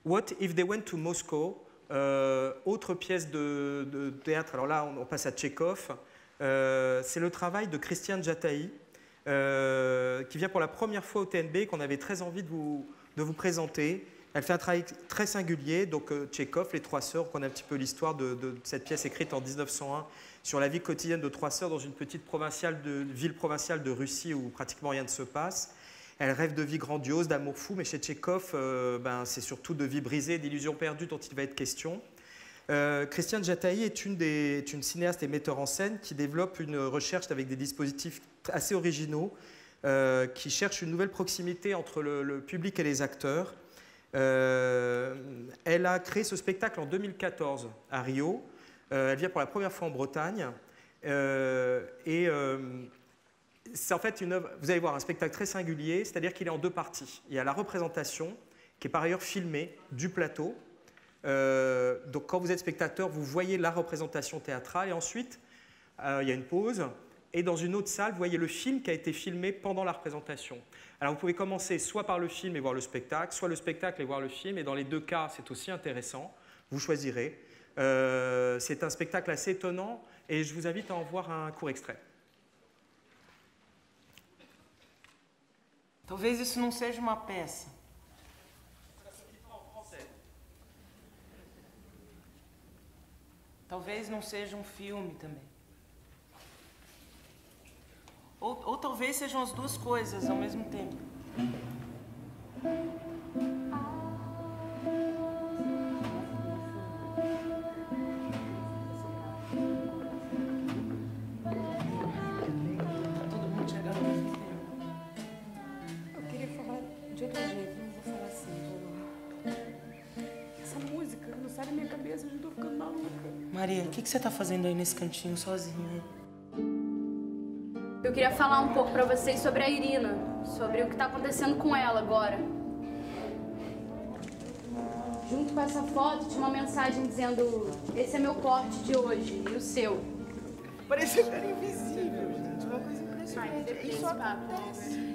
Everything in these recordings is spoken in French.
What if they went to Moscow? Autre pièce de théâtre, alors là on passe à Tchekhov, c'est le travail de Christiane Jataï, qui vient pour la première fois au TNB, qu'on avait très envie de vous présenter. Elle fait un travail très singulier, donc Tchekhov, Les Trois Sœurs, on connaît un petit peu l'histoire de cette pièce écrite en 1901 sur la vie quotidienne de trois sœurs dans une petite ville provinciale de Russie où pratiquement rien ne se passe. Elle rêve de vie grandiose, d'amour fou, mais chez Tchekhov, c'est surtout de vie brisée, d'illusions perdues dont il va être question. Christiane Jataï est une cinéaste et metteur en scène qui développe une recherche avec des dispositifs assez originaux, qui cherche une nouvelle proximité entre le public et les acteurs. Elle a créé ce spectacle en 2014 à Rio. Elle vient pour la première fois en Bretagne. C'est en fait une œuvre, vous allez voir, un spectacle très singulier, c'est-à-dire qu'il est en deux parties. Il y a la représentation, qui est par ailleurs filmée du plateau. Donc quand vous êtes spectateur, vous voyez la représentation théâtrale, et ensuite, il y a une pause, et dans une autre salle, vous voyez le film qui a été filmé pendant la représentation. Alors vous pouvez commencer soit par le film et voir le spectacle, soit le spectacle et voir le film, et dans les deux cas, c'est aussi intéressant, vous choisirez. C'est un spectacle assez étonnant, et je vous invite à en voir un court extrait. Talvez isso não seja uma peça. Talvez não seja um filme também. Ou talvez sejam as duas coisas ao mesmo tempo. Maria, o que você está fazendo aí nesse cantinho sozinha? Eu queria falar um pouco para vocês sobre a Irina, sobre o que está acontecendo com ela agora. Junto com essa foto tinha uma mensagem dizendo: esse é meu corte de hoje e o seu. Parecia que era invisível, gente. Uma coisa impressionante. Isso acontece.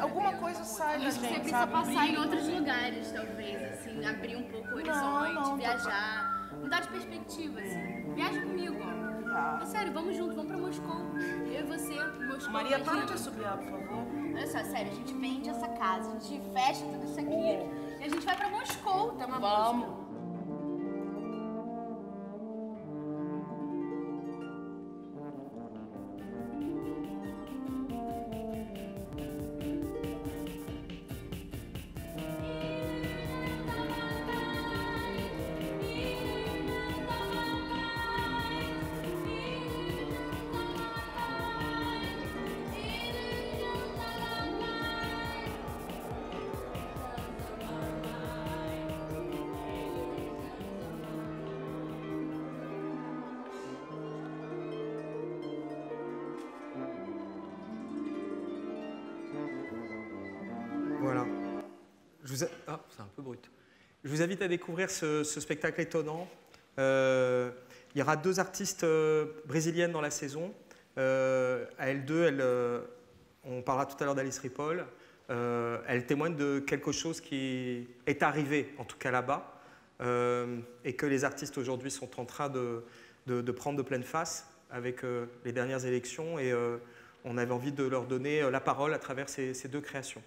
Alguma coisa sai da Isso gente, você precisa passar em outros lugares, talvez, assim, abrir um pouco o horizonte, viajar, mudar de perspectiva, assim. Viaja comigo, ó. É sério, vamos junto, vamos pra Moscou. Eu e você, Moscou. Maria, para de assobiar, por favor. Olha só, sério, a gente vende essa casa, a gente fecha tudo isso aqui e a gente vai pra Moscou, tá uma música. Voilà. Ah, c'est un peu brut. Je vous invite à découvrir ce spectacle étonnant. Il y aura deux artistes brésiliennes dans la saison. À elles deux, on parlera tout à l'heure d'Alice Ripoll. Elles témoignent de quelque chose qui est arrivé, en tout cas là-bas, et que les artistes aujourd'hui sont en train de prendre de pleine face avec les dernières élections. Et on avait envie de leur donner la parole à travers ces deux créations.